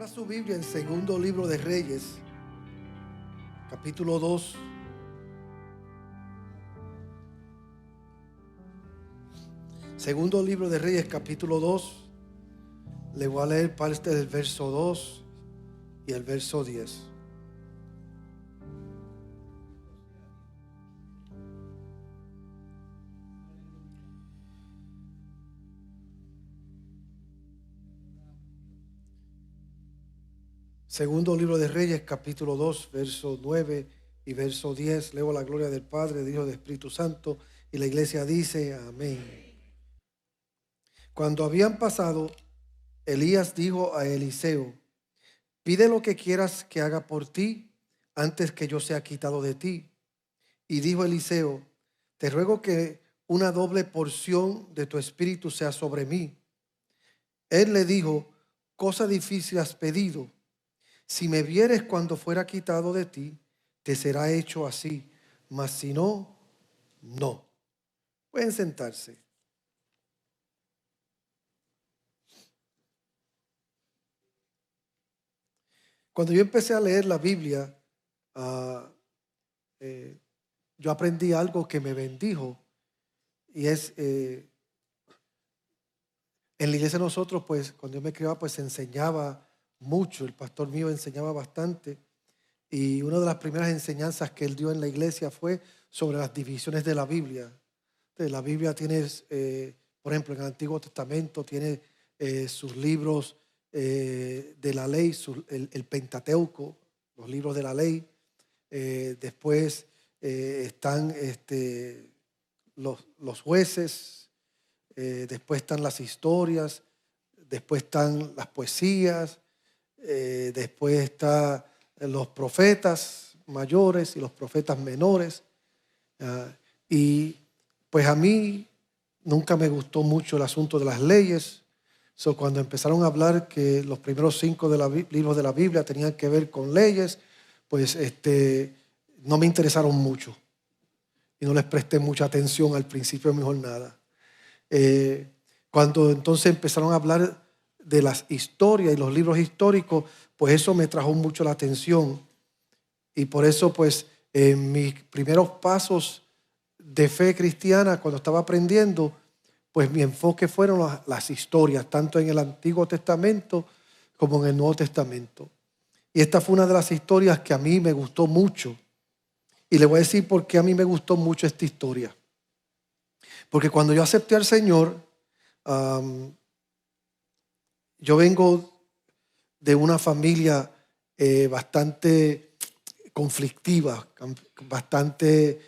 Abra su Biblia en Segundo Libro de Reyes, capítulo 2. Segundo Libro de Reyes, capítulo 2. Le voy a leer parte del verso 2 y el verso 10. Segundo Libro de Reyes, capítulo 2, verso 9 y verso 10. Leo la gloria del Padre, del Hijo y del Espíritu Santo. Y la iglesia dice, amén. Cuando habían pasado, Elías dijo a Eliseo: pide lo que quieras que haga por ti antes que yo sea quitado de ti. Y dijo Eliseo: te ruego que una doble porción de tu espíritu sea sobre mí. Él le dijo: cosa difícil has pedido. Si me vieres cuando fuera quitado de ti, te será hecho así, mas si no, no. Pueden sentarse. Cuando yo empecé a leer la Biblia, yo aprendí algo que me bendijo, y es, en la iglesia nosotros, pues, cuando yo me criaba, pues se enseñaba mucho. El pastor mío enseñaba bastante, y una de las primeras enseñanzas que él dio en la iglesia fue sobre las divisiones de la Biblia. Entonces, la Biblia tiene, por ejemplo, en el Antiguo Testamento tiene sus libros de la ley, el Pentateuco, los libros de la ley. Después están los jueces, después están las historias, después están las poesías, después están los profetas mayores y los profetas menores. Y pues a mí nunca me gustó mucho el asunto de las leyes. Cuando empezaron a hablar que los primeros 5 libros de la Biblia tenían que ver con leyes, pues no me interesaron mucho y no les presté mucha atención al principio de mi jornada. Cuando entonces empezaron a hablar de las historias y los libros históricos, pues eso me trajo mucho la atención, y por eso pues en mis primeros pasos de fe cristiana, cuando estaba aprendiendo, pues mi enfoque fueron las historias, tanto en el Antiguo Testamento como en el Nuevo Testamento. Y esta fue una de las historias que a mí me gustó mucho. Y le voy a decir por qué a mí me gustó mucho esta historia. Porque cuando yo acepté al Señor, yo vengo de una familia bastante conflictiva, bastante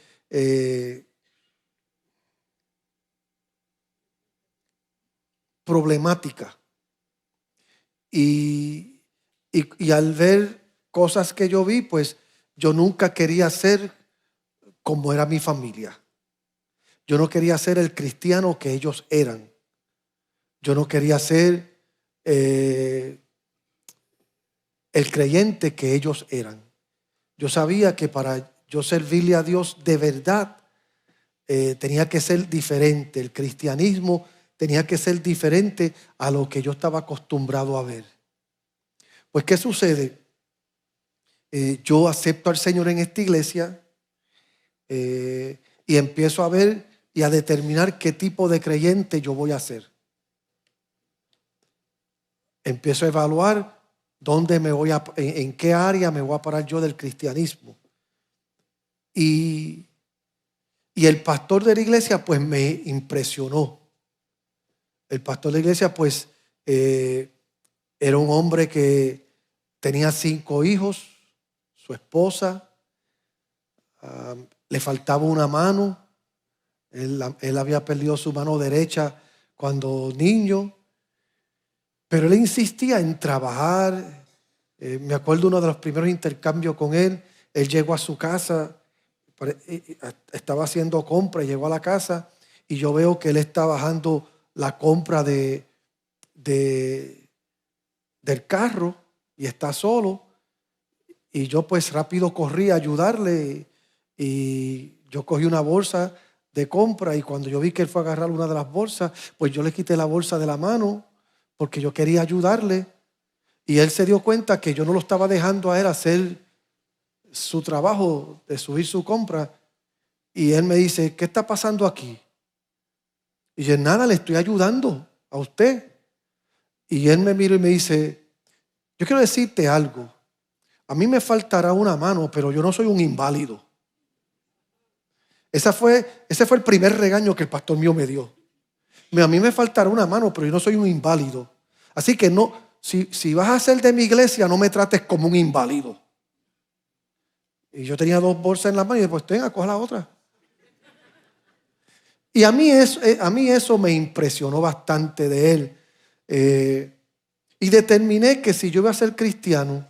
problemática. Y al ver cosas que yo vi, pues yo nunca quería ser como era mi familia. Yo no quería ser el cristiano que ellos eran. Yo no quería ser el creyente que ellos eran. Yo sabía que para yo servirle a Dios de verdad, tenía que ser diferente. El cristianismo tenía que ser diferente a lo que yo estaba acostumbrado a ver. Pues, ¿qué sucede? Yo acepto al Señor en esta iglesia, y empiezo a ver y a determinar qué tipo de creyente yo voy a ser. Empiezo a evaluar en qué área me voy a parar yo del cristianismo. Y el pastor de la iglesia pues me impresionó. El pastor de la iglesia pues era un hombre que tenía 5 hijos, su esposa, le faltaba una mano. Él había perdido su mano derecha cuando niño, pero él insistía en trabajar. Me acuerdo uno de los primeros intercambios con él. Él llegó a su casa, estaba haciendo compra, llegó a la casa y yo veo que él está bajando la compra del carro y está solo. Y yo pues rápido corrí a ayudarle, y yo cogí una bolsa de compra, y cuando yo vi que él fue a agarrar una de las bolsas, pues yo le quité la bolsa de la mano porque yo quería ayudarle. Y él se dio cuenta que yo no lo estaba dejando a él hacer su trabajo de subir su compra. Y él me dice, ¿qué está pasando aquí? Y yo, nada, le estoy ayudando a usted. Y él me mira y me dice, yo quiero decirte algo. A mí me faltará una mano, pero yo no soy un inválido. Ese fue el primer regaño que el pastor mío me dio. A mí me faltará una mano, pero yo no soy un inválido. Así que no, si vas a ser de mi iglesia, no me trates como un inválido. Y yo tenía 2 bolsas en la mano y después, venga, coja la otra. Y a mí eso me impresionó bastante de él. Y determiné que si yo iba a ser cristiano,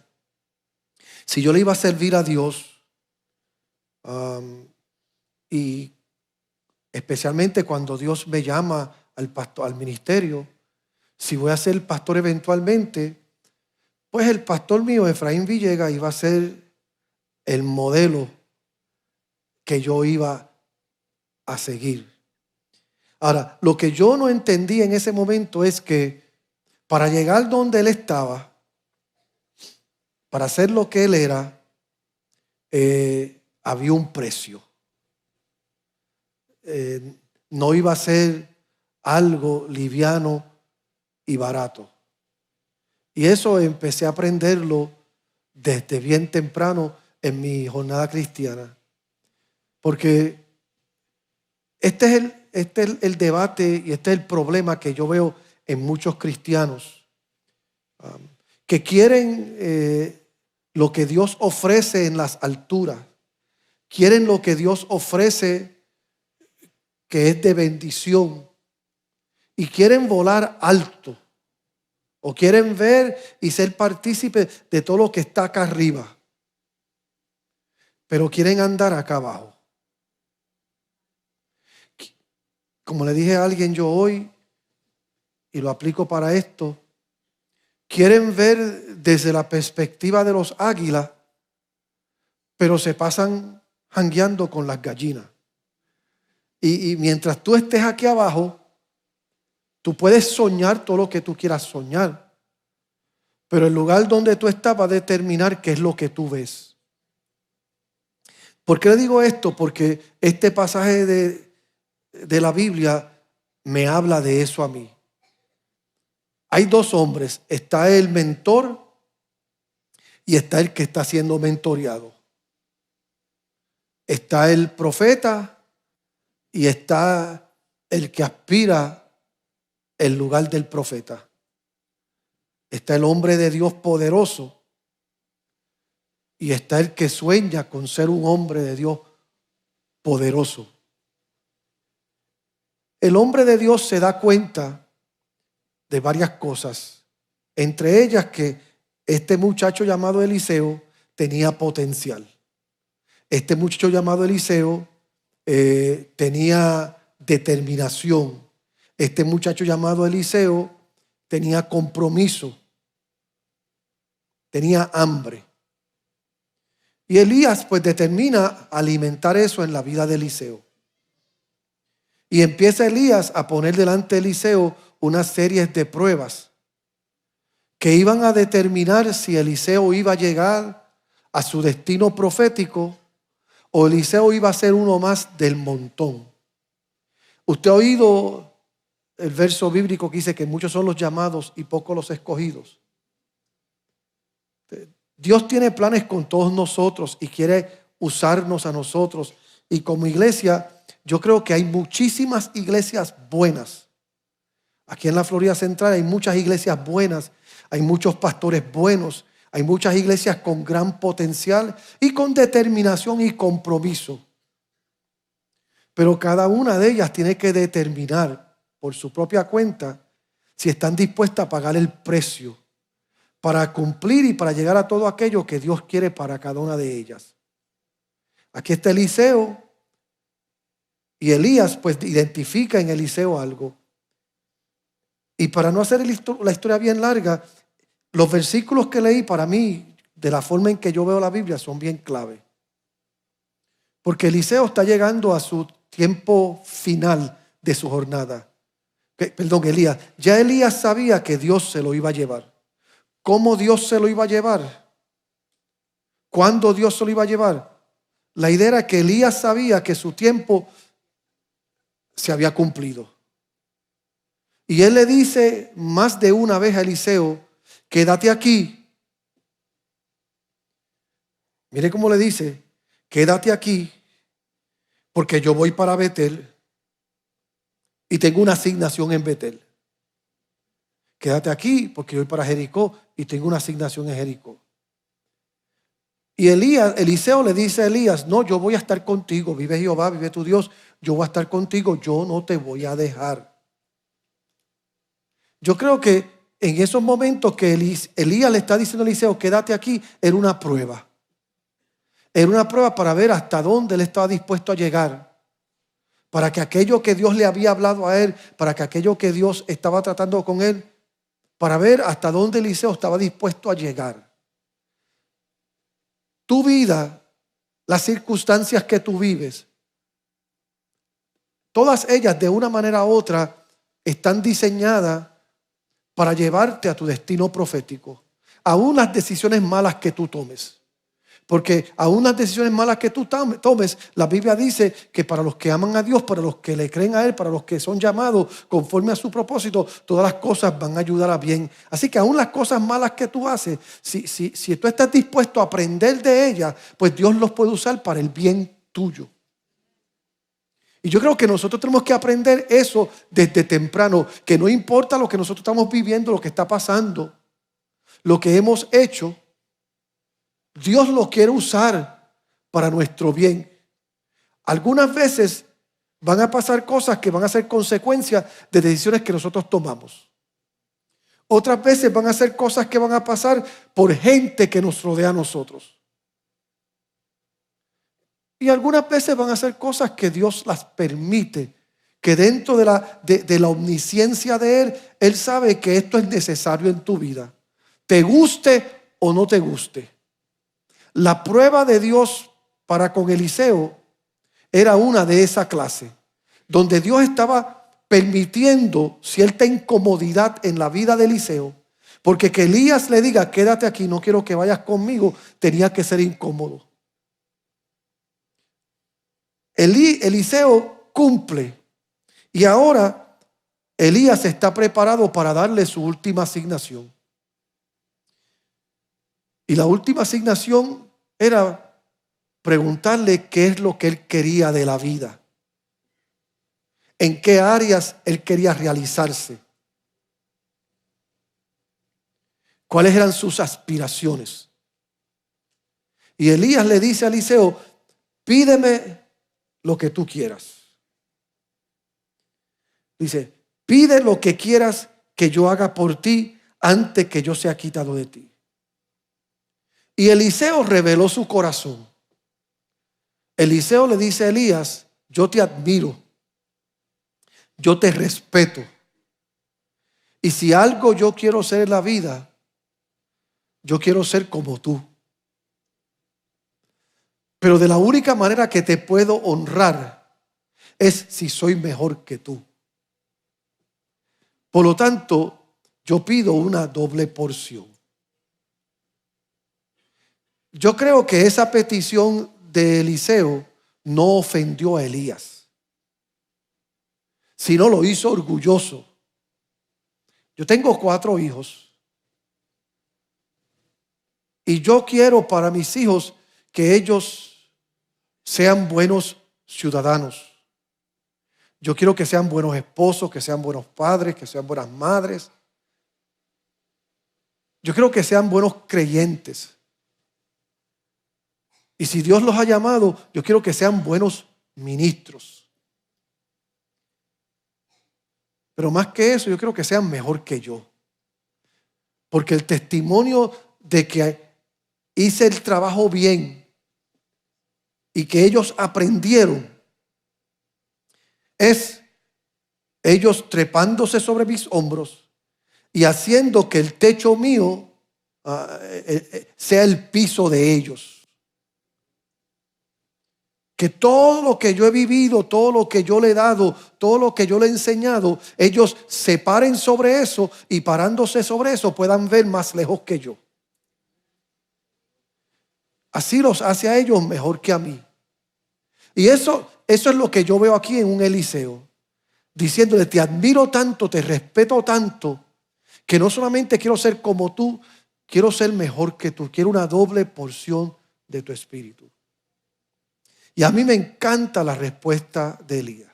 si yo le iba a servir a Dios, y especialmente cuando Dios me llama al ministerio, si voy a ser pastor eventualmente, pues el pastor mío, Efraín Villegas, iba a ser el modelo que yo iba a seguir. Ahora, lo que yo no entendí en ese momento es que para llegar donde él estaba, para ser lo que él era, había un precio. No iba a ser algo liviano y barato. Y eso empecé a aprenderlo desde bien temprano en mi jornada cristiana. Porque este es el debate y este es el problema que yo veo en muchos cristianos que quieren lo que Dios ofrece en las alturas, quieren lo que Dios ofrece que es de bendición y quieren volar alto o quieren ver y ser partícipes de todo lo que está acá arriba, pero quieren andar acá abajo. Como le dije a alguien yo hoy, y lo aplico para esto, quieren ver desde la perspectiva de los águilas, pero se pasan jangueando con las gallinas. Y mientras tú estés aquí abajo, tú puedes soñar todo lo que tú quieras soñar, pero el lugar donde tú estás va a determinar qué es lo que tú ves. ¿Por qué le digo esto? Porque este pasaje de la Biblia me habla de eso a mí. Hay 2 hombres, está el mentor y está el que está siendo mentoreado. Está el profeta y está el que aspira el lugar del profeta. Está el hombre de Dios poderoso y está el que sueña con ser un hombre de Dios poderoso. El hombre de Dios se da cuenta de varias cosas, entre ellas que este muchacho llamado Eliseo tenía potencial. Este muchacho llamado Eliseo tenía determinación. Este muchacho llamado Eliseo tenía compromiso, tenía hambre. Y Elías pues determina alimentar eso en la vida de Eliseo. Y empieza Elías a poner delante de Eliseo una serie de pruebas que iban a determinar si Eliseo iba a llegar a su destino profético o Eliseo iba a ser uno más del montón. Usted ha oído el verso bíblico que dice que muchos son los llamados y pocos los escogidos. Dios tiene planes con todos nosotros y quiere usarnos a nosotros. Y como iglesia, yo creo que hay muchísimas iglesias buenas. Aquí en la Florida Central hay muchas iglesias buenas, hay muchos pastores buenos, hay muchas iglesias con gran potencial y con determinación y compromiso. Pero cada una de ellas tiene que determinar por su propia cuenta si están dispuestas a pagar el precio para cumplir y para llegar a todo aquello que Dios quiere para cada una de ellas. Aquí está Eliseo y Elías pues identifica en Eliseo algo. Y para no hacer la historia bien larga, los versículos que leí para mí, de la forma en que yo veo la Biblia, son bien clave. Porque Eliseo está llegando a su tiempo final de su jornada. Elías. Ya Elías sabía que Dios se lo iba a llevar. ¿Cómo Dios se lo iba a llevar? ¿Cuándo Dios se lo iba a llevar? La idea era que Elías sabía que su tiempo se había cumplido. Y él le dice más de una vez a Eliseo: quédate aquí. Mire cómo le dice: quédate aquí, porque yo voy para Betel y tengo una asignación en Betel. Quédate aquí, porque yo voy para Jericó y tengo una asignación en Jericó. Y Eliseo le dice a Elías: no, yo voy a estar contigo. Vive Jehová, vive tu Dios. Yo voy a estar contigo, yo no te voy a dejar. Yo creo que en esos momentos que Elías le está diciendo a Eliseo: quédate aquí, era una prueba. Era una prueba para ver hasta dónde él estaba dispuesto a llegar. Para que aquello que Dios le había hablado a él, para que aquello que Dios estaba tratando con él, para ver hasta dónde Eliseo estaba dispuesto a llegar. Tu vida, las circunstancias que tú vives, todas ellas de una manera u otra están diseñadas para llevarte a tu destino profético. Aún las decisiones malas que tú tomes. Porque aún las decisiones malas que tú tomes, la Biblia dice que para los que aman a Dios, para los que le creen a Él, para los que son llamados conforme a su propósito, todas las cosas van a ayudar a bien. Así que aún las cosas malas que tú haces, si tú estás dispuesto a aprender de ellas, pues Dios los puede usar para el bien tuyo. Y yo creo que nosotros tenemos que aprender eso desde temprano, que no importa lo que nosotros estamos viviendo, lo que está pasando, lo que hemos hecho, Dios lo quiere usar para nuestro bien. Algunas veces van a pasar cosas que van a ser consecuencias de decisiones que nosotros tomamos. Otras veces van a ser cosas que van a pasar por gente que nos rodea a nosotros. Y algunas veces van a ser cosas que Dios las permite, que dentro de la omnisciencia de Él, Él sabe que esto es necesario en tu vida. Te guste o no te guste. La prueba de Dios para con Eliseo era una de esa clase, donde Dios estaba permitiendo cierta incomodidad en la vida de Eliseo, porque que Elías le diga: quédate aquí, no quiero que vayas conmigo, tenía que ser incómodo. Eliseo cumple, y ahora Elías está preparado para darle su última asignación. Y la última asignación era preguntarle qué es lo que él quería de la vida, en qué áreas él quería realizarse, cuáles eran sus aspiraciones. Y Elías le dice a Eliseo: pídeme lo que tú quieras. Dice: pide lo que quieras que yo haga por ti antes que yo sea quitado de ti. Y Eliseo reveló su corazón. Eliseo le dice a Elías: yo te admiro, yo te respeto, y si algo yo quiero ser en la vida, yo quiero ser como tú. Pero de la única manera que te puedo honrar es si soy mejor que tú. Por lo tanto, yo pido una doble porción. Yo creo que esa petición de Eliseo no ofendió a Elías, sino lo hizo orgulloso. Yo tengo 4 hijos y yo quiero para mis hijos que ellos sean buenos ciudadanos. Yo quiero que sean buenos esposos, que sean buenos padres, que sean buenas madres. Yo quiero que sean buenos creyentes. Y si Dios los ha llamado, yo quiero que sean buenos ministros. Pero más que eso, yo quiero que sean mejor que yo. Porque el testimonio de que hice el trabajo bien y que ellos aprendieron es ellos trepándose sobre mis hombros y haciendo que el techo mío sea el piso de ellos. que todo lo que yo he vivido, todo lo que yo le he dado, todo lo que yo le he enseñado, ellos se paren sobre eso y parándose sobre eso puedan ver más lejos que yo. Así los hace a ellos mejor que a mí. Y eso es lo que yo veo aquí en un Eliseo, diciéndole: te admiro tanto, te respeto tanto, que no solamente quiero ser como tú, quiero ser mejor que tú, quiero una doble porción de tu espíritu. Y a mí me encanta la respuesta de Elías,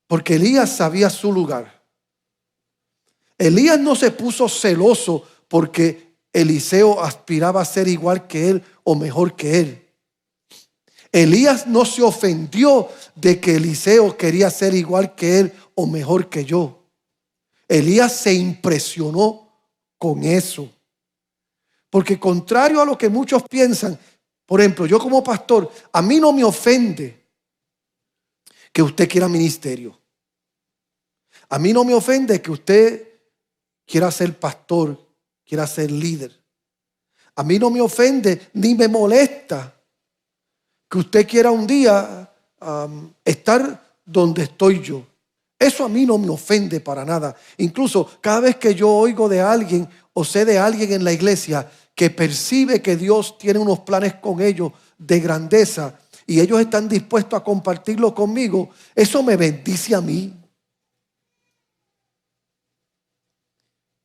porque Elías sabía su lugar. Elías no se puso celoso porque Eliseo aspiraba a ser igual que él o mejor que él. Elías no se ofendió de que Eliseo quería ser igual que él o mejor que yo. Elías se impresionó con eso. Porque contrario a lo que muchos piensan, por ejemplo, yo como pastor, a mí no me ofende que usted quiera ministerio. A mí no me ofende que usted quiera ser pastor, quiera ser líder. A mí no me ofende ni me molesta que usted quiera un día estar donde estoy yo. Eso a mí no me ofende para nada. Incluso cada vez que yo oigo de alguien o sé de alguien en la iglesia que percibe que Dios tiene unos planes con ellos de grandeza y ellos están dispuestos a compartirlo conmigo, eso me bendice a mí.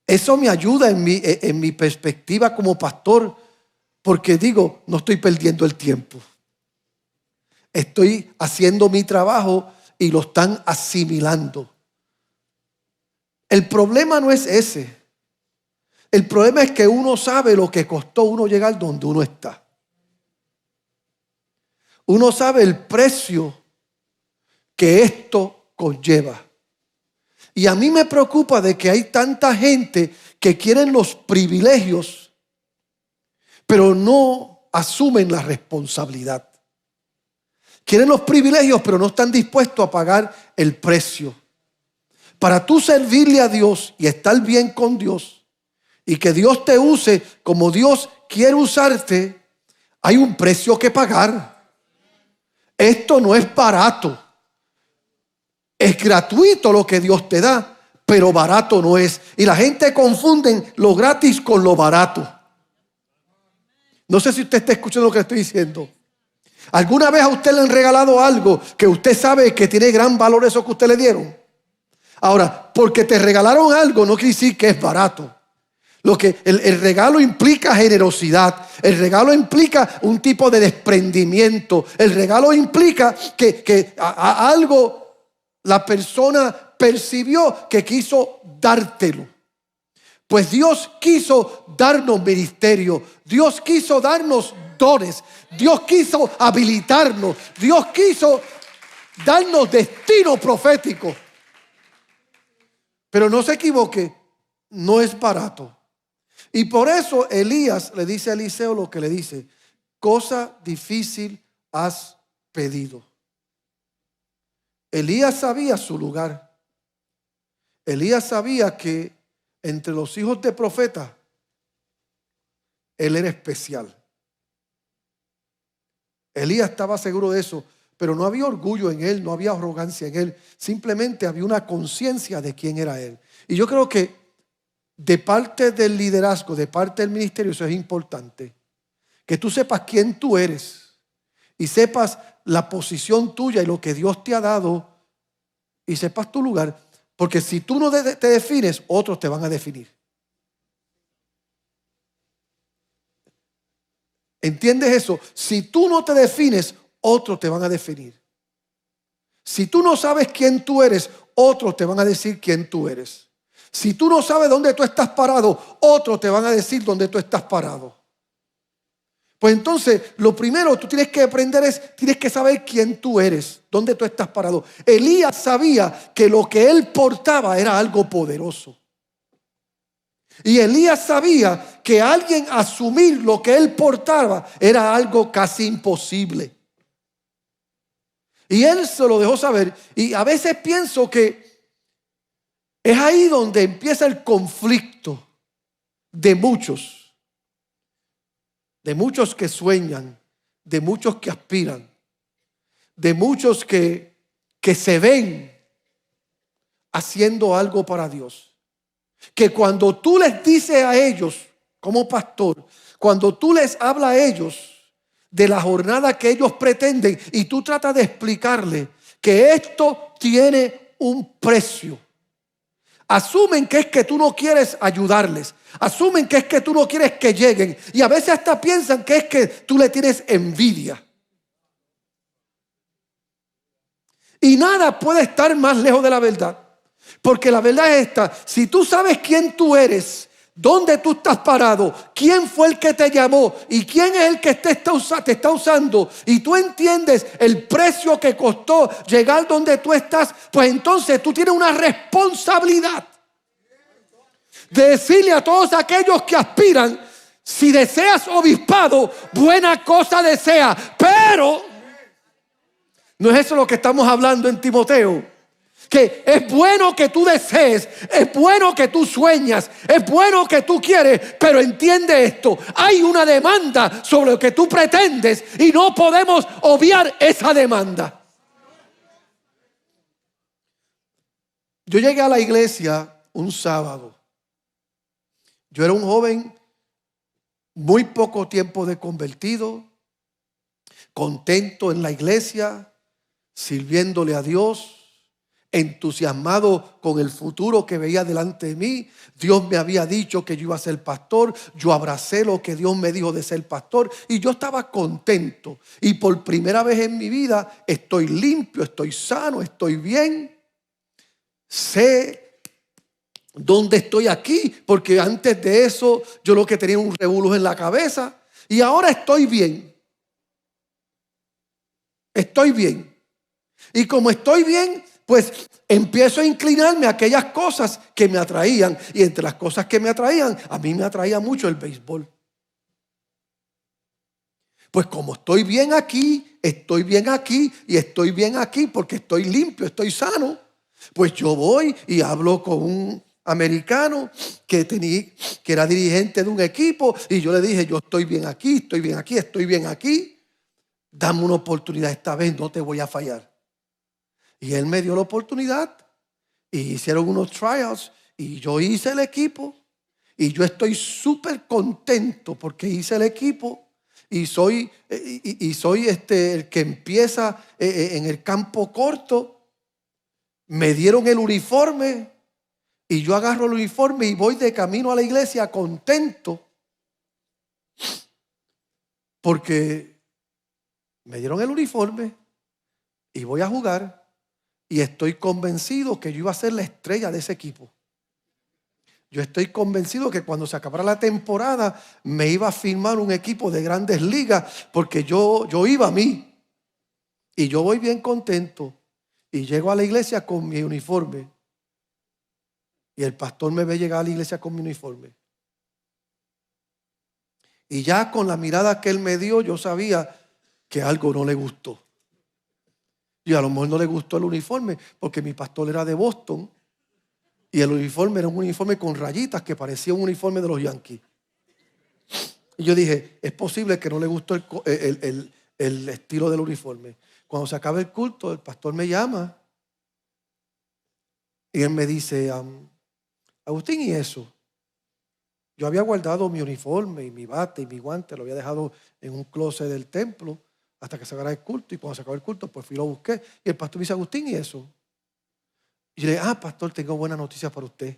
Eso me ayuda en mi perspectiva como pastor, porque digo, no estoy perdiendo el tiempo. Estoy haciendo mi trabajo y lo están asimilando. El problema no es ese. El problema es que uno sabe lo que costó uno llegar donde uno está. Uno sabe el precio que esto conlleva. Y a mí me preocupa de que hay tanta gente que quieren los privilegios, pero no asumen la responsabilidad. Quieren los privilegios, pero no están dispuestos a pagar el precio. Para tú servirle a Dios y estar bien con Dios y que Dios te use como Dios quiere usarte, hay un precio que pagar. Esto no es barato. Es gratuito lo que Dios te da, pero barato no es. Y la gente confunde lo gratis con lo barato. No sé si usted está escuchando lo que estoy diciendo. ¿Alguna vez a usted le han regalado algo que usted sabe que tiene gran valor eso que usted le dieron? Ahora, porque te regalaron algo no quiere decir que es barato. El regalo implica generosidad. El regalo implica un tipo de desprendimiento. El regalo implica que algo la persona percibió que quiso dártelo. Pues Dios quiso darnos ministerio. Dios quiso darnos dones. Dios quiso habilitarnos. Dios quiso darnos destino profético. Pero no se equivoque, no es barato. Y por eso Elías le dice a Eliseo lo que le dice: cosa difícil has pedido. Elías sabía su lugar. Elías sabía que entre los hijos de profetas él era especial. Elías estaba seguro de eso, pero no había orgullo en él, no había arrogancia en él. Simplemente había una conciencia de quién era él. Y yo creo que de parte del liderazgo, de parte del ministerio, eso es importante. Que tú sepas quién tú eres y sepas la posición tuya y lo que Dios te ha dado y sepas tu lugar. Porque si tú no te defines, otros te van a definir. ¿Entiendes eso? Si tú no te defines, otros te van a definir. Si tú no sabes quién tú eres, otros te van a decir quién tú eres. Si tú no sabes dónde tú estás parado, otros te van a decir dónde tú estás parado. Pues entonces, lo primero tú tienes que aprender tienes que saber quién tú eres, dónde tú estás parado. Elías sabía que lo que él portaba era algo poderoso. Y Elías sabía que alguien asumir lo que él portaba era algo casi imposible. Y él se lo dejó saber. Y a veces pienso que es ahí donde empieza el conflicto de muchos que sueñan, de muchos que aspiran, de muchos que se ven haciendo algo para Dios. Que cuando tú les dices a ellos, como pastor, cuando tú les hablas a ellos de la jornada que ellos pretenden y tú tratas de explicarles que esto tiene un precio, asumen que es que tú no quieres ayudarles, asumen que es que tú no quieres que lleguen y a veces hasta piensan que es que tú le tienes envidia. Y nada puede estar más lejos de la verdad. Porque la verdad es esta: si tú sabes quién tú eres, dónde tú estás parado, quién fue el que te llamó y quién es el que te está usando, y tú entiendes el precio que costó llegar donde tú estás, pues entonces tú tienes una responsabilidad de decirle a todos aquellos que aspiran: si deseas obispado, buena cosa desea. Pero no es eso lo que estamos hablando en Timoteo. Que es bueno que tú desees, es bueno que tú sueñas, es bueno que tú quieres, pero entiende esto: hay una demanda sobre lo que tú pretendes y no podemos obviar esa demanda. Yo llegué a la iglesia un sábado. Yo era un joven muy poco tiempo de convertido, contento en la iglesia, sirviéndole a Dios, entusiasmado con el futuro que veía delante de mí. Dios me había dicho que yo iba a ser pastor. Yo abracé lo que Dios me dijo de ser pastor y yo estaba contento. Y por primera vez en mi vida estoy limpio, estoy sano, estoy bien. Sé dónde estoy aquí, porque antes de eso yo lo que tenía un revolú en la cabeza. Y ahora estoy bien. Estoy bien. Y como estoy bien, pues empiezo a inclinarme a aquellas cosas que me atraían. Y entre las cosas que me atraían, a mí me atraía mucho el béisbol. Pues como estoy bien aquí y estoy bien aquí porque estoy limpio, estoy sano, pues yo voy y hablo con un americano que era dirigente de un equipo y yo le dije: yo estoy bien aquí, estoy bien aquí, estoy bien aquí. Dame una oportunidad esta vez, no te voy a fallar. Y él me dio la oportunidad y hicieron unos tryouts y yo hice el equipo y yo estoy súper contento porque hice el equipo y soy el que empieza en el campo corto. Me dieron el uniforme y yo agarro el uniforme y voy de camino a la iglesia contento porque me dieron el uniforme y voy a jugar. Y estoy convencido que yo iba a ser la estrella de ese equipo. Yo estoy convencido que cuando se acabara la temporada me iba a firmar un equipo de Grandes Ligas porque yo iba a mí. Y yo voy bien contento y llego a la iglesia con mi uniforme. Y el pastor me ve llegar a la iglesia con mi uniforme. Y ya con la mirada que él me dio, yo sabía que algo no le gustó. Y a lo mejor no le gustó el uniforme porque mi pastor era de Boston y el uniforme era un uniforme con rayitas que parecía un uniforme de los Yankees. Y yo dije: es posible que no le gustó el estilo del uniforme. Cuando se acaba el culto, el pastor me llama y él me dice: Agustín, ¿y eso? Yo había guardado mi uniforme y mi bate y mi guante, lo había dejado en un closet del templo hasta que se acabara el culto, y cuando se acabó el culto pues fui y lo busqué y el pastor me dice: Agustín, ¿y eso? Y yo le dije: pastor, tengo buenas noticias para usted.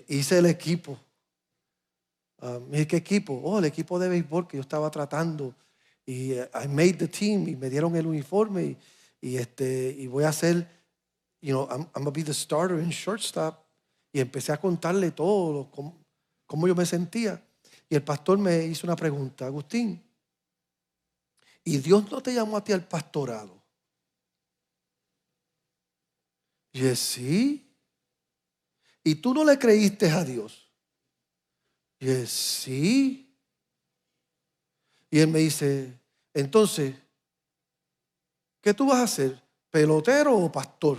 Hice el equipo. ¿Qué equipo? El equipo de béisbol que yo estaba tratando, y I made the team y me dieron el uniforme y voy a ser, I'm gonna be the starter in shortstop. Y empecé a contarle todo, cómo yo me sentía. Y el pastor me hizo una pregunta: Agustín, ¿y Dios no te llamó a ti al pastorado? Y yo dije: sí. ¿Y tú no le creíste a Dios? Y yo dije: sí. Y él me dice: entonces, ¿qué tú vas a hacer? ¿Pelotero o pastor?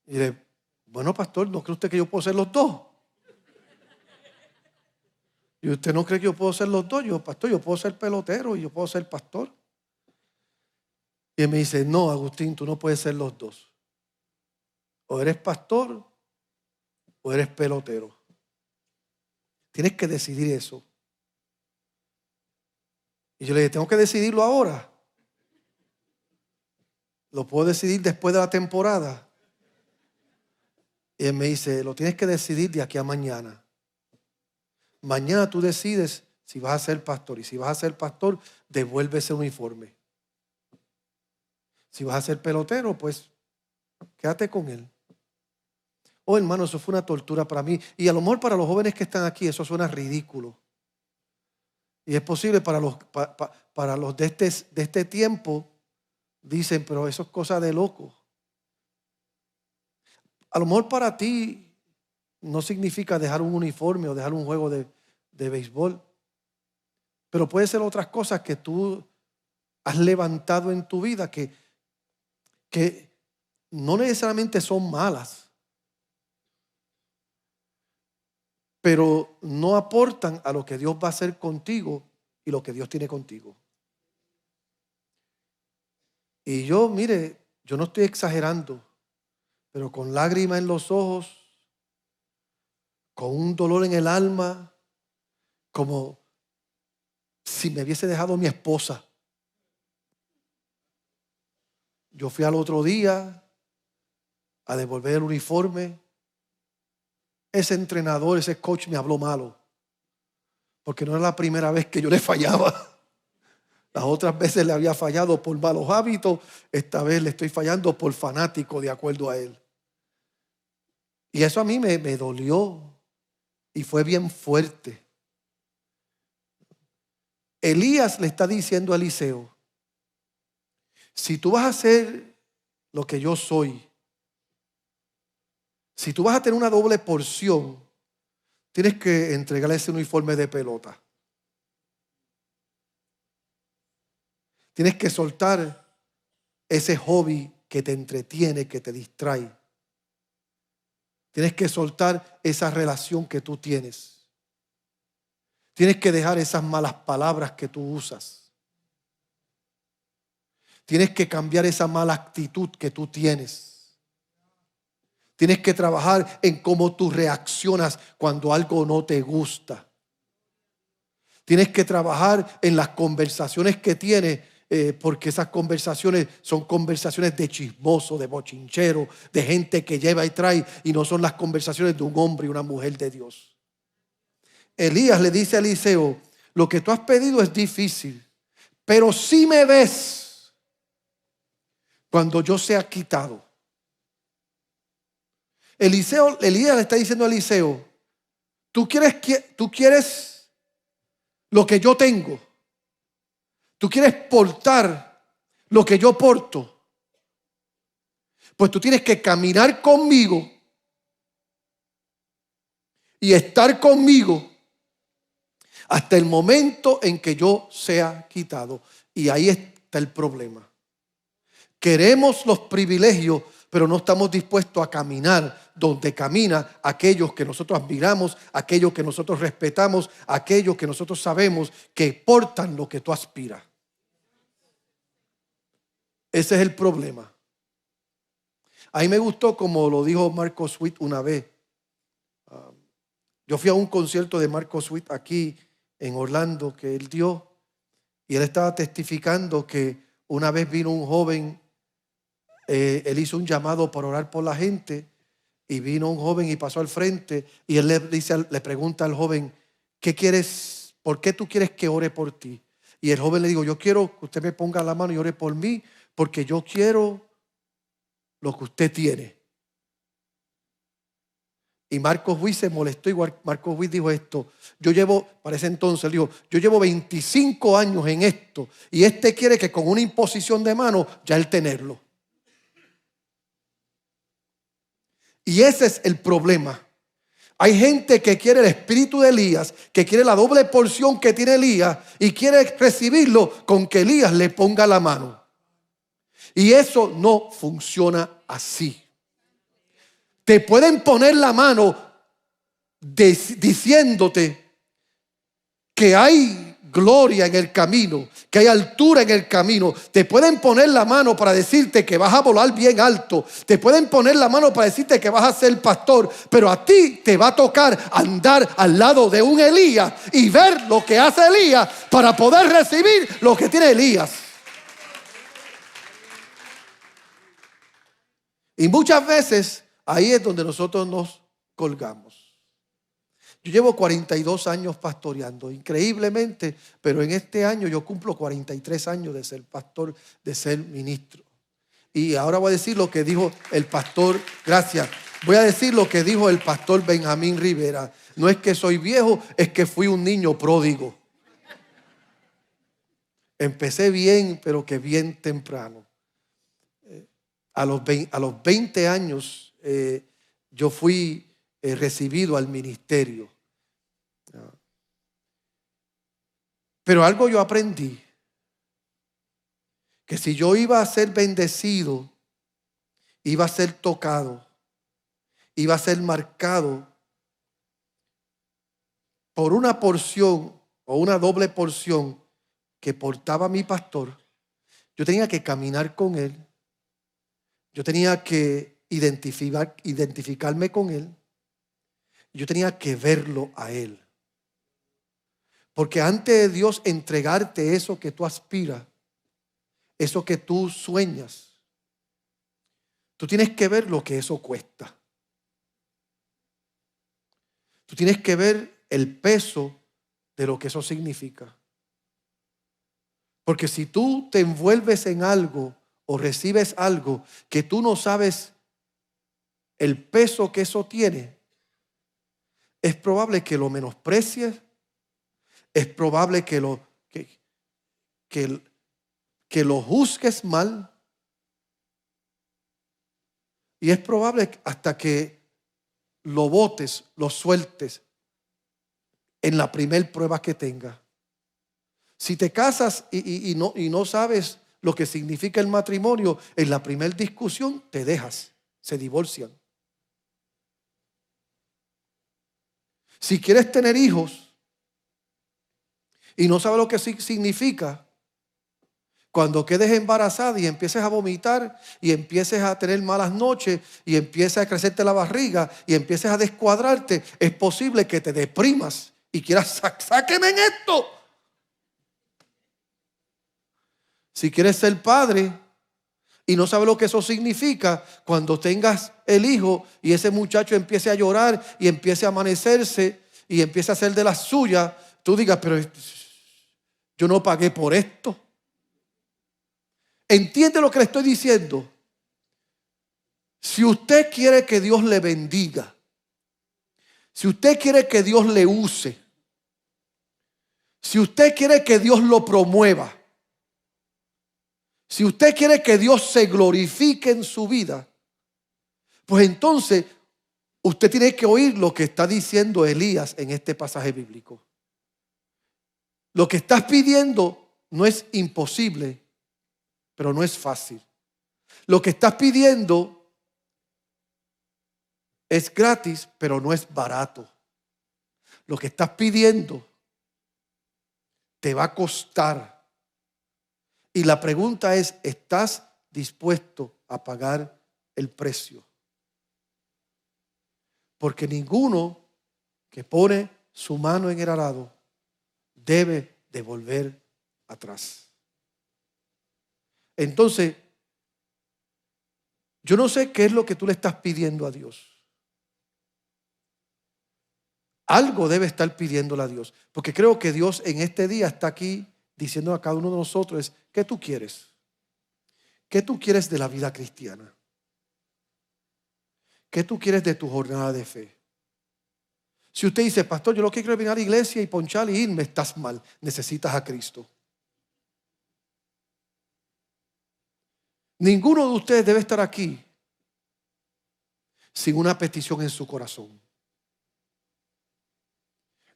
Y le dije: bueno, pastor, ¿no cree usted que yo puedo ser los dos? ¿Y usted no cree que yo puedo ser los dos? Yo, pastor, yo puedo ser pelotero y yo puedo ser pastor. Y él me dice, no, Agustín, tú no puedes ser los dos. O eres pastor o eres pelotero. Tienes que decidir eso. Y yo le dije, tengo que decidirlo ahora. Lo puedo decidir después de la temporada. Y él me dice, lo tienes que decidir de aquí a mañana. Mañana tú decides si vas a ser pastor. Y si vas a ser pastor, devuelve ese uniforme. Si vas a ser pelotero, pues quédate con él. Oh, hermano, eso fue una tortura para mí. Y a lo mejor para los jóvenes que están aquí eso suena ridículo. Y es posible para los de este tiempo, dicen, pero eso es cosa de loco. A lo mejor para ti no significa dejar un uniforme o dejar un juego de béisbol. Pero puede ser otras cosas que tú has levantado en tu vida que no necesariamente son malas, pero no aportan a lo que Dios va a hacer contigo y lo que Dios tiene contigo. Y yo, mire, yo no estoy exagerando, pero con lágrimas en los ojos, con un dolor en el alma, como si me hubiese dejado mi esposa. Yo fui al otro día a devolver el uniforme. Ese entrenador, ese coach me habló malo, porque no era la primera vez que yo le fallaba. Las otras veces le había fallado por malos hábitos, esta vez le estoy fallando por fanático, de acuerdo a él. Y eso a mí me dolió y fue bien fuerte. Elías le está diciendo a Eliseo, si tú vas a hacer lo que yo soy, si tú vas a tener una doble porción, tienes que entregarle ese uniforme de pelota. Tienes que soltar ese hobby que te entretiene, que te distrae. Tienes que soltar esa relación que tú tienes. Tienes que dejar esas malas palabras que tú usas. Tienes que cambiar esa mala actitud que tú tienes. Tienes que trabajar en cómo tú reaccionas cuando algo no te gusta. Tienes que trabajar en las conversaciones que tienes, porque esas conversaciones son conversaciones de chismoso, de bochinchero, de gente que lleva y trae, y no son las conversaciones de un hombre y una mujer de Dios. Elías le dice a Eliseo, lo que tú has pedido es difícil, pero si me ves cuando yo sea quitado. Elías le está diciendo a Eliseo, ¿tú quieres lo que yo tengo? ¿Tú quieres portar lo que yo porto? Pues tú tienes que caminar conmigo y estar conmigo hasta el momento en que yo sea quitado. Y ahí está el problema. Queremos los privilegios, pero no estamos dispuestos a caminar donde camina aquellos que nosotros admiramos, aquellos que nosotros respetamos, aquellos que nosotros sabemos que portan lo que tú aspiras. Ese es el problema. A mí me gustó como lo dijo Marco Sweet una vez. Yo fui a un concierto de Marco Sweet aquí en Orlando que él dio, y él estaba testificando que una vez vino un joven, él hizo un llamado para orar por la gente, y vino un joven y pasó al frente, y él le pregunta al joven, ¿qué quieres? ¿Por qué tú quieres que ore por ti? Y el joven le dijo, yo quiero que usted me ponga la mano y ore por mí, porque yo quiero lo que usted tiene. Y Marcos Witt se molestó y Marcos Witt dijo esto, para ese entonces, él dijo, yo llevo 25 años en esto y este quiere que con una imposición de mano ya él tenerlo. Y ese es el problema. Hay gente que quiere el espíritu de Elías, que quiere la doble porción que tiene Elías y quiere recibirlo con que Elías le ponga la mano. Y eso no funciona así. Te pueden poner la mano diciéndote que hay gloria en el camino, que hay altura en el camino. Te pueden poner la mano para decirte que vas a volar bien alto. Te pueden poner la mano para decirte que vas a ser pastor. Pero a ti te va a tocar andar al lado de un Elías y ver lo que hace Elías para poder recibir lo que tiene Elías. Y muchas veces ahí es donde nosotros nos colgamos. Yo llevo 42 años pastoreando, increíblemente, pero en este año yo cumplo 43 años de ser pastor, de ser ministro. Y ahora voy a decir lo que dijo el pastor, gracias, voy a decir lo que dijo el pastor Benjamín Rivera. No es que soy viejo, es que fui un niño pródigo. Empecé bien, pero que bien temprano. A los 20 años yo fui recibido al ministerio. Pero algo yo aprendí, que si yo iba a ser bendecido, iba a ser tocado, iba a ser marcado por una porción o una doble porción que portaba mi pastor, yo tenía que caminar con él, yo tenía que identificarme con él, yo tenía que verlo a él. Porque antes de Dios entregarte eso que tú aspiras, eso que tú sueñas, tú tienes que ver lo que eso cuesta. Tú tienes que ver el peso de lo que eso significa. Porque si tú te envuelves en algo o recibes algo que tú no sabes el peso que eso tiene, es probable que lo menosprecies. Es probable que lo juzgues mal. Y es probable hasta que lo botes, lo sueltes en la primer prueba que tenga. Si te casas y no sabes lo que significa el matrimonio, en la primera discusión te dejas, se divorcian. Si quieres tener hijos y no sabes lo que significa, cuando quedes embarazada y empieces a vomitar y empieces a tener malas noches y empieces a crecerte la barriga y empieces a descuadrarte, es posible que te deprimas y quieras sáqueme en esto. Si quieres ser padre y no sabes lo que eso significa, cuando tengas el hijo y ese muchacho empiece a llorar y empiece a amanecerse y empiece a hacer de las suyas, tú digas, pero yo no pagué por esto. ¿Entiende lo que le estoy diciendo? Si usted quiere que Dios le bendiga, si usted quiere que Dios le use, si usted quiere que Dios lo promueva, si usted quiere que Dios se glorifique en su vida, pues entonces usted tiene que oír lo que está diciendo Elías en este pasaje bíblico. Lo que estás pidiendo no es imposible, pero no es fácil. Lo que estás pidiendo es gratis, pero no es barato. Lo que estás pidiendo te va a costar. Y la pregunta es, ¿estás dispuesto a pagar el precio? Porque ninguno que pone su mano en el arado debe de volver atrás. Entonces, yo no sé qué es lo que tú le estás pidiendo a Dios. Algo debe estar pidiéndole a Dios, porque creo que Dios en este día está aquí diciendo a cada uno de nosotros, ¿qué tú quieres? ¿Qué tú quieres de la vida cristiana? ¿Qué tú quieres de tu jornada de fe? Si usted dice, pastor, yo lo que quiero es venir a la iglesia y ponchar y irme, estás mal, necesitas a Cristo. Ninguno de ustedes debe estar aquí sin una petición en su corazón.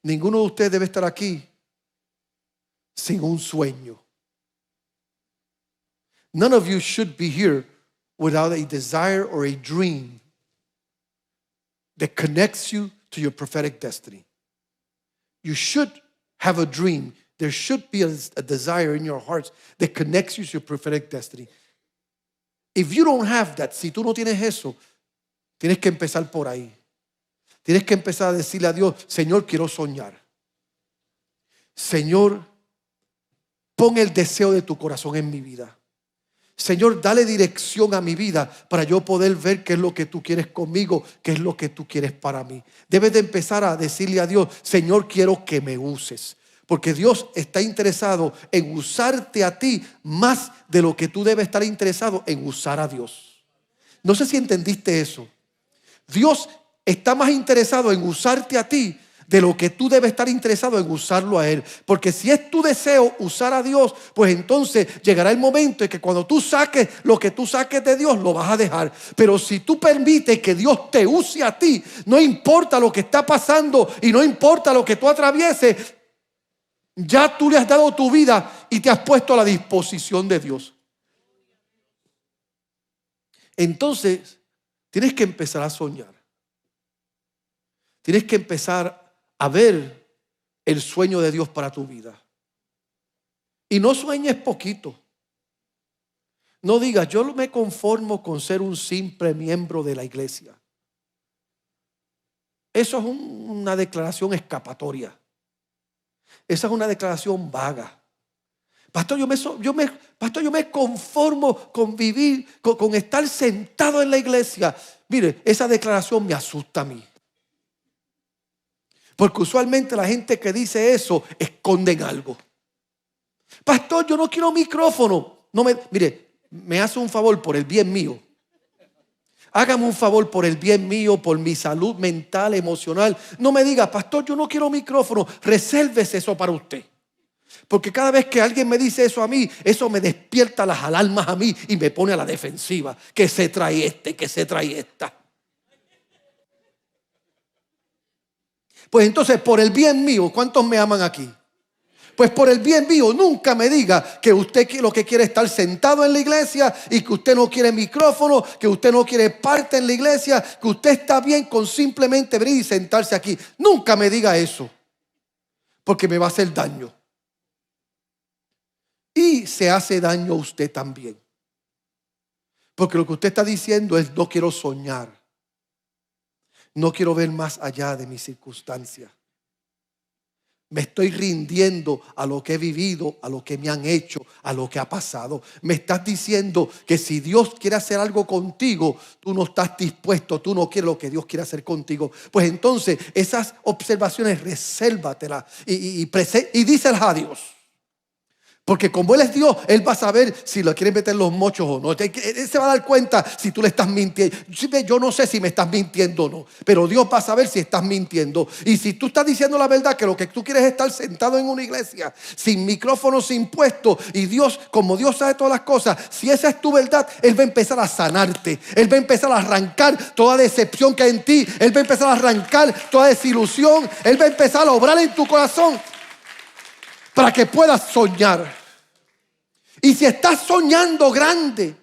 Ninguno de ustedes debe estar aquí sin un sueño. None of you should be here without a desire or a dream that connects you to your prophetic destiny. You should have a dream. There should be a desire in your hearts that connects you to your prophetic destiny. If you don't have that, si tú no tienes eso, tienes que empezar por ahí. Tienes que empezar a decirle a Dios, Señor, quiero soñar. Señor, pon el deseo de tu corazón en mi vida. Señor, dale dirección a mi vida para yo poder ver qué es lo que tú quieres conmigo, qué es lo que tú quieres para mí. Debes de empezar a decirle a Dios, Señor, quiero que me uses. Porque Dios está interesado en usarte a ti más de lo que tú debes estar interesado en usar a Dios. No sé si entendiste eso. Dios está más interesado en usarte a ti de lo que tú debes estar interesado en usarlo a Él. Porque si es tu deseo usar a Dios, pues entonces llegará el momento en que cuando tú saques lo que tú saques de Dios, lo vas a dejar. Pero si tú permites que Dios te use a ti, no importa lo que está pasando y no importa lo que tú atravieses, ya tú le has dado tu vida y te has puesto a la disposición de Dios. Entonces, tienes que empezar a soñar. Tienes que empezar a ver el sueño de Dios para tu vida. Y no sueñes poquito. No digas, yo me conformo con ser un simple miembro de la iglesia. Eso es una declaración escapatoria. Esa es una declaración vaga. Pastor, yo me conformo con vivir, con estar sentado en la iglesia. Mire, esa declaración me asusta a mí. Porque usualmente la gente que dice eso esconden algo. Pastor, yo no quiero micrófono. Mire, me hace un favor por el bien mío. Hágame un favor por el bien mío, por mi salud mental, emocional. No me diga, pastor, yo no quiero micrófono. Resérvese eso para usted. Porque cada vez que alguien me dice eso a mí, eso me despierta las alarmas a mí y me pone a la defensiva. Que se trae que se trae esta. Pues entonces, por el bien mío, ¿cuántos me aman aquí? Pues por el bien mío, nunca me diga que usted lo que quiere es estar sentado en la iglesia y que usted no quiere micrófono, que usted no quiere parte en la iglesia, que usted está bien con simplemente venir y sentarse aquí. Nunca me diga eso, porque me va a hacer daño. Y se hace daño a usted también. Porque lo que usted está diciendo es, no quiero soñar. No quiero ver más allá de mis circunstancias. Me estoy rindiendo a lo que he vivido, a lo que me han hecho, a lo que ha pasado. Me estás diciendo que si Dios quiere hacer algo contigo, tú no estás dispuesto, tú no quieres lo que Dios quiere hacer contigo. Pues entonces esas observaciones resérvatelas y díselas a Dios. Porque como Él es Dios, Él va a saber si lo quiere meter los mochos o no. Él se va a dar cuenta si tú le estás mintiendo. Yo no sé si me estás mintiendo o no, pero Dios va a saber si estás mintiendo. Y si tú estás diciendo la verdad, que lo que tú quieres es estar sentado en una iglesia, sin micrófono, sin puesto, y Dios, como Dios sabe todas las cosas, si esa es tu verdad, Él va a empezar a sanarte. Él va a empezar a arrancar toda decepción que hay en ti. Él va a empezar a arrancar toda desilusión. Él va a empezar a obrar en tu corazón para que puedas soñar. Y si estás soñando grande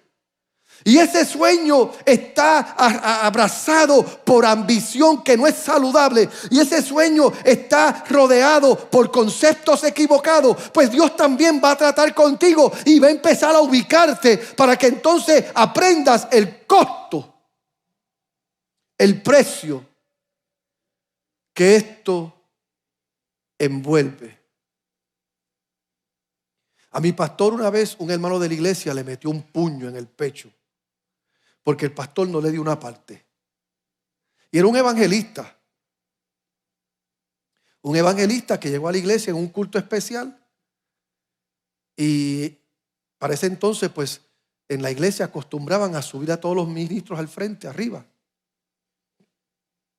y ese sueño está abrazado por ambición que no es saludable, y ese sueño está rodeado por conceptos equivocados, pues Dios también va a tratar contigo y va a empezar a ubicarte para que entonces aprendas el costo, el precio que esto envuelve. A mi pastor una vez un hermano de la iglesia le metió un puño en el pecho porque el pastor no le dio una parte. Y era un evangelista. Un evangelista que llegó a la iglesia en un culto especial. Y para ese entonces, pues, en la iglesia acostumbraban a subir a todos los ministros al frente, arriba.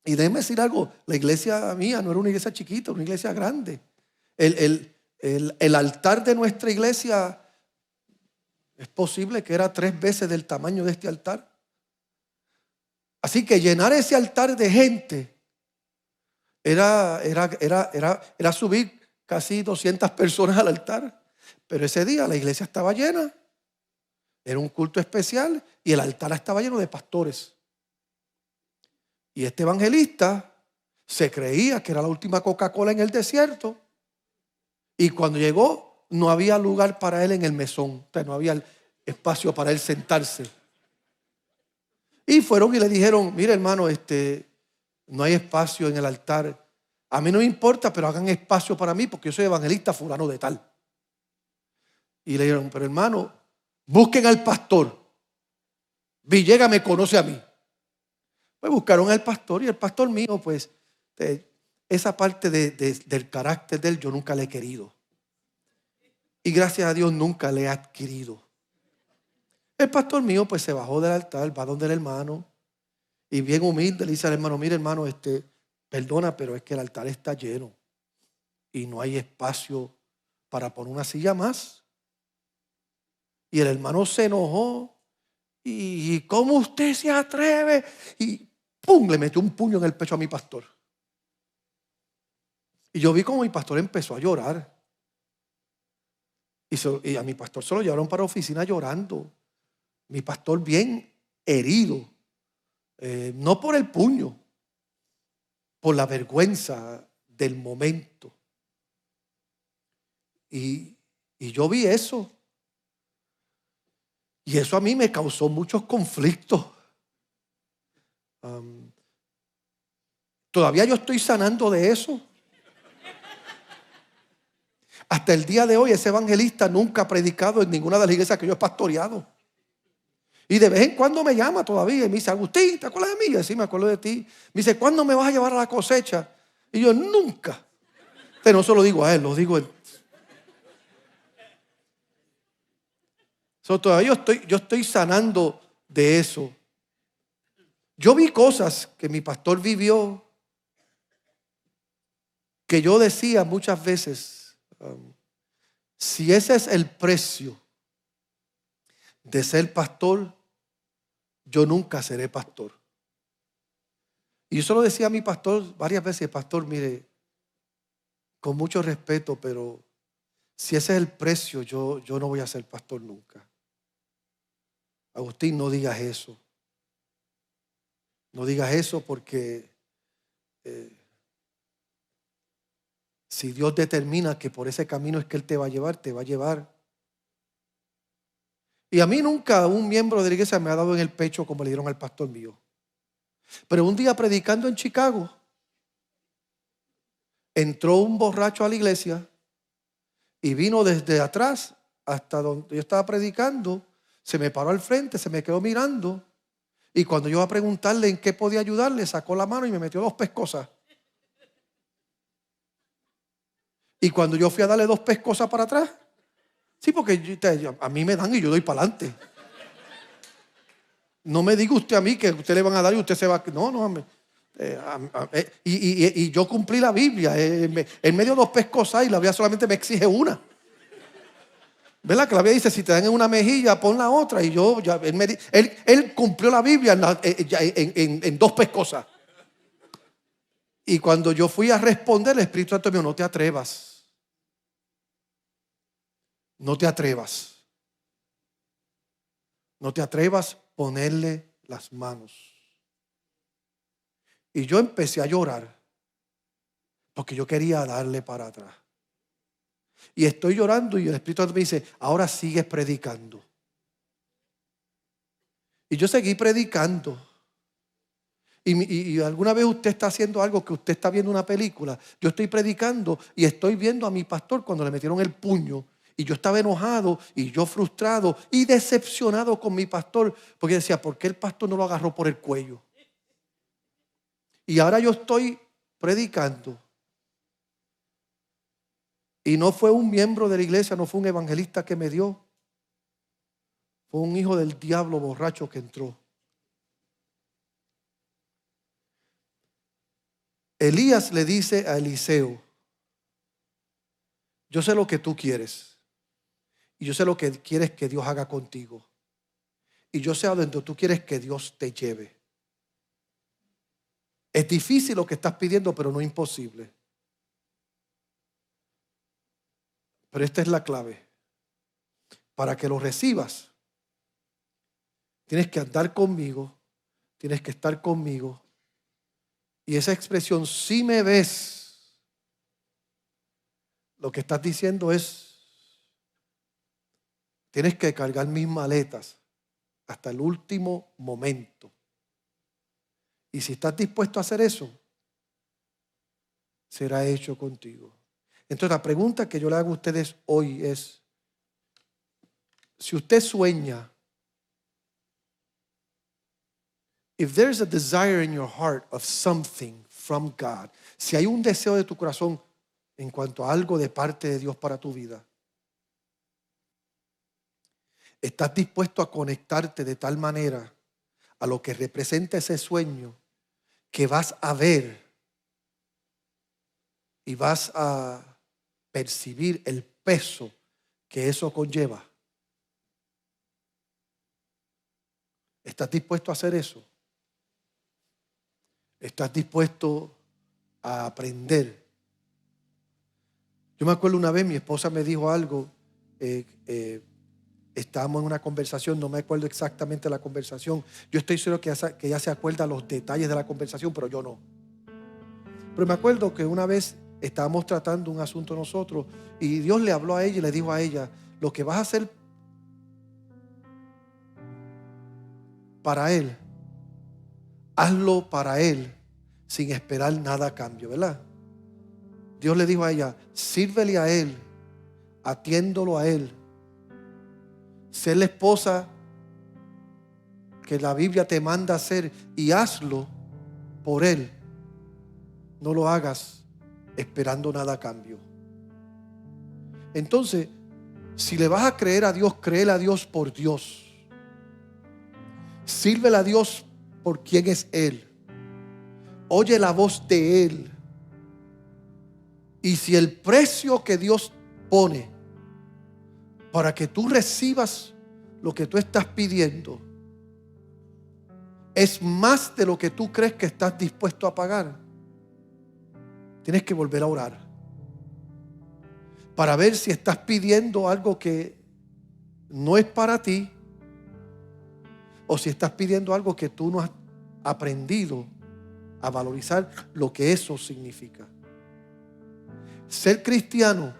Y déjeme decir algo, la iglesia mía no era una iglesia chiquita, una iglesia grande. El altar de nuestra iglesia es posible que era 3 veces del tamaño de este altar. Así que llenar ese altar de gente era subir casi 200 personas al altar. Pero ese día la iglesia estaba llena. Era un culto especial y el altar estaba lleno de pastores. Y este evangelista se creía que era la última Coca-Cola en el desierto. Y cuando llegó, no había lugar para él en el mesón. O sea, no había espacio para él sentarse. Y fueron y le dijeron, mire hermano, no hay espacio en el altar. A mí no me importa, pero hagan espacio para mí porque yo soy evangelista fulano de tal. Y le dijeron, pero hermano, busquen al pastor. Villegas me conoce a mí. Pues buscaron al pastor y el pastor mío, pues, esa parte del carácter de él yo nunca le he querido. Y gracias a Dios nunca le he adquirido. El pastor mío, pues, se bajó del altar, va donde el hermano y bien humilde le dice al hermano, mire hermano, perdona, pero es que el altar está lleno y no hay espacio para poner una silla más. Y el hermano se enojó. ¿Y cómo usted se atreve? Y ¡pum! Le metió un puño en el pecho a mi pastor. Y yo vi como mi pastor empezó a llorar. Y a mi pastor se lo llevaron para la oficina llorando. Mi pastor bien herido. No por el puño, por la vergüenza del momento. Y yo vi eso. Y eso a mí me causó muchos conflictos. Todavía yo estoy sanando de eso. Hasta el día de hoy ese evangelista nunca ha predicado en ninguna de las iglesias que yo he pastoreado. Y de vez en cuando me llama todavía y me dice, Agustín, ¿te acuerdas de mí? Y sí, me acuerdo de ti. Me dice, ¿cuándo me vas a llevar a la cosecha? Y yo, nunca. No se lo digo a él, lo digo en... Todavía yo estoy sanando de eso. Yo vi cosas que mi pastor vivió que yo decía muchas veces, si ese es el precio de ser pastor, yo nunca seré pastor. Y yo se lo decía a mi pastor varias veces, pastor, mire, con mucho respeto, pero si ese es el precio, yo no voy a ser pastor nunca. Agustín, no digas eso. No digas eso porque si Dios determina que por ese camino es que Él te va a llevar, te va a llevar. Y a mí nunca un miembro de la iglesia me ha dado en el pecho como le dieron al pastor mío. Pero un día predicando en Chicago, entró un borracho a la iglesia y vino desde atrás hasta donde yo estaba predicando. Se me paró al frente, se me quedó mirando. Y cuando yo iba a preguntarle en qué podía ayudarle, sacó la mano y me metió 2 pescosas. Y cuando yo fui a darle 2 pescosas para atrás, sí, porque a mí me dan y yo doy para adelante. No me diga usted a mí que usted le van a dar y usted se va. No. Y yo cumplí la Biblia. Él me dio 2 pescosas y la Biblia solamente me exige una. ¿Verdad? Que la Biblia dice, si te dan en una mejilla, pon la otra. Y él cumplió la Biblia en 2 pescosas. Y cuando yo fui a responder, el Espíritu Santo me dijo, no te atrevas. No te atrevas. No te atrevas a ponerle las manos. Y yo empecé a llorar porque yo quería darle para atrás. Y estoy llorando y el Espíritu Santo me dice, ahora sigues predicando. Y yo seguí predicando. Y alguna vez usted está haciendo algo que usted está viendo una película. Yo estoy predicando y estoy viendo a mi pastor cuando le metieron el puño. Y yo estaba enojado y yo frustrado y decepcionado con mi pastor. Porque decía, ¿por qué el pastor no lo agarró por el cuello? Y ahora yo estoy predicando. Y no fue un miembro de la iglesia, no fue un evangelista que me dio. Fue un hijo del diablo borracho que entró. Elías le dice a Eliseo, yo sé lo que tú quieres. Y yo sé lo que quieres que Dios haga contigo. Y yo sé a donde tú quieres que Dios te lleve. Es difícil lo que estás pidiendo, pero no imposible. Pero esta es la clave. Para que lo recibas, tienes que andar conmigo, tienes que estar conmigo. Y esa expresión, si me ves, Lo que estás diciendo es, tienes que cargar mis maletas hasta el último momento. Y si estás dispuesto a hacer eso, será hecho contigo. Entonces la pregunta que yo le hago a ustedes hoy es, si usted sueña, if there's a desire in your heart of something from God, si hay un deseo de tu corazón en cuanto a algo de parte de Dios para tu vida, ¿estás dispuesto a conectarte de tal manera a lo que representa ese sueño que vas a ver y vas a percibir el peso que eso conlleva? ¿Estás dispuesto a hacer eso? ¿Estás dispuesto a aprender? Yo me acuerdo una vez, mi esposa me dijo algo, estábamos en una conversación, no me acuerdo exactamente la conversación. Yo estoy seguro que ella se acuerda los detalles de la conversación, pero yo no. Pero me acuerdo que una vez estábamos tratando un asunto nosotros y Dios le habló a ella y le dijo a ella, lo que vas a hacer para Él, hazlo para Él sin esperar nada a cambio, ¿verdad? Dios le dijo a ella, sírvele a Él, atiéndolo a Él. Sé la esposa que la Biblia te manda a hacer y hazlo por Él. No lo hagas esperando nada a cambio. Entonces, si le vas a creer a Dios, créele a Dios por Dios. Sírvele a Dios por quien es Él. Oye la voz de Él. Y si el precio que Dios pone para que tú recibas lo que tú estás pidiendo es más de lo que tú crees que estás dispuesto a pagar, tienes que volver a orar para ver si estás pidiendo algo que no es para ti o si estás pidiendo algo que tú no has aprendido a valorizar lo que eso significa. Ser cristiano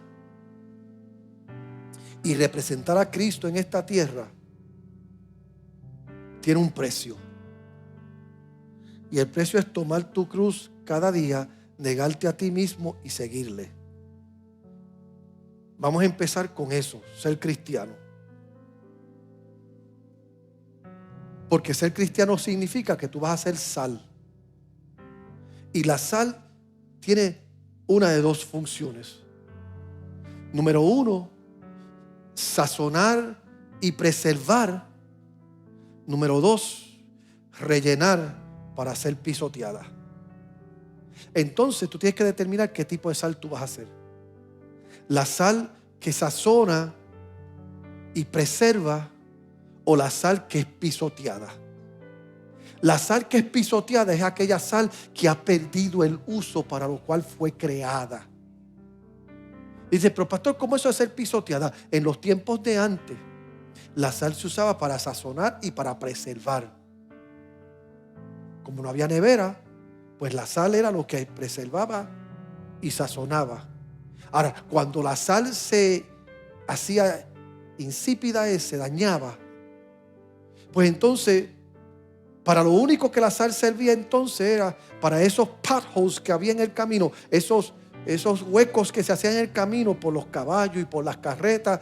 y representar a Cristo en esta tierra tiene un precio. Y el precio es tomar tu cruz cada día, negarte a ti mismo y seguirle. Vamos a empezar con eso, ser cristiano. Porque ser cristiano significa que tú vas a ser sal. Y la sal tiene una de dos funciones. Número uno, sazonar y preservar. Número dos, rellenar para ser pisoteada. Entonces tú tienes que determinar qué tipo de sal tú vas a hacer. La sal que sazona y preserva o la sal que es pisoteada. La sal que es pisoteada es aquella sal que ha perdido el uso para lo cual fue creada. Dice, pero pastor, ¿cómo eso es ser pisoteada? En los tiempos de antes, la sal se usaba para sazonar y para preservar. Como no había nevera, pues la sal era lo que preservaba y sazonaba. Ahora, cuando la sal se hacía insípida, se dañaba, pues entonces, para lo único que la sal servía entonces era para esos potholes que había en el camino, esos huecos que se hacían en el camino por los caballos y por las carretas.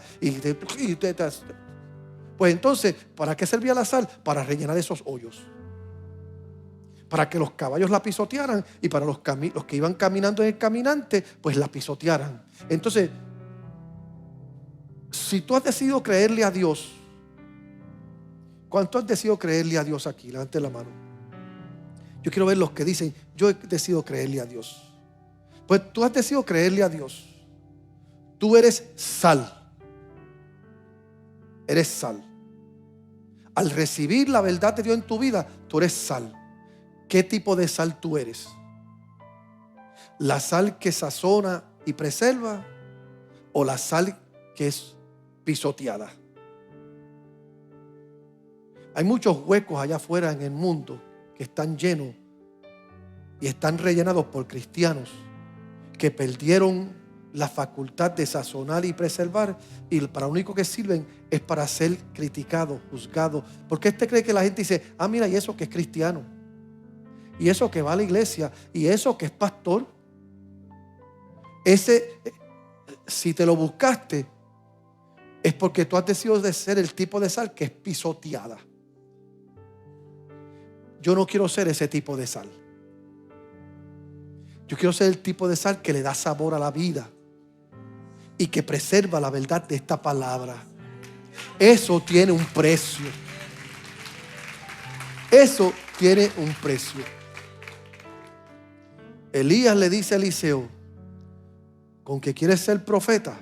Pues entonces, ¿para qué servía la sal? Para rellenar esos hoyos. Para que los caballos la pisotearan y para los que iban caminando en el caminante, pues la pisotearan. Entonces, si tú has decidido creerle a Dios, ¿cuánto has decidido creerle a Dios aquí? Levante la mano. Yo quiero ver los que dicen, yo he decidido creerle a Dios. Pues tú has decidido creerle a Dios. Tú eres sal. Eres sal. Al recibir la verdad de Dios en tu vida, tú eres sal. ¿Qué tipo de sal tú eres? ¿La sal que sazona y preserva o la sal que es pisoteada? Hay muchos huecos allá afuera en el mundo que están llenos y están rellenados por cristianos que perdieron la facultad de sazonar y preservar, y para lo único que sirven es para ser criticados, juzgados. Porque usted cree que la gente dice, ah, mira, y eso que es cristiano, y eso que va a la iglesia, y eso que es pastor? Ese, si te lo buscaste, es porque tú has decidido de ser el tipo de sal que es pisoteada. Yo no quiero ser ese tipo de sal. Yo quiero ser el tipo de sal que le da sabor a la vida y que preserva la verdad de esta palabra. Eso tiene un precio. Eso tiene un precio. Elías le dice a Eliseo, ¿con que quieres ser profeta?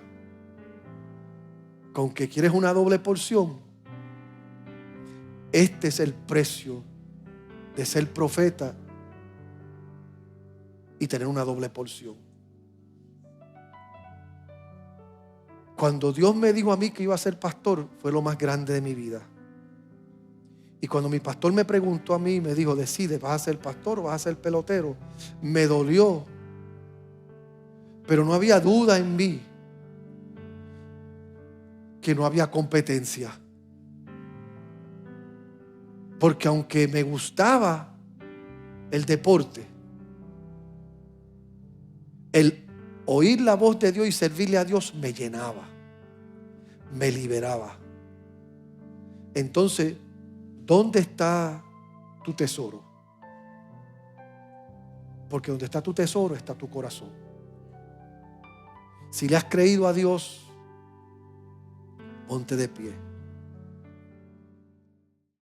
¿Con que quieres una doble porción? Este es el precio de ser profeta y tener una doble porción. Cuando Dios me dijo a mí que iba a ser pastor, fue lo más grande de mi vida. Y cuando mi pastor me preguntó a mí, me dijo, decide, ¿vas a ser pastor o vas a ser pelotero? Me dolió, pero no había duda en mí que no había competencia. Porque aunque me gustaba el deporte, el oír la voz de Dios y servirle a Dios me llenaba, me liberaba. Entonces, ¿dónde está tu tesoro? Porque donde está tu tesoro está tu corazón. Si le has creído a Dios, ponte de pie.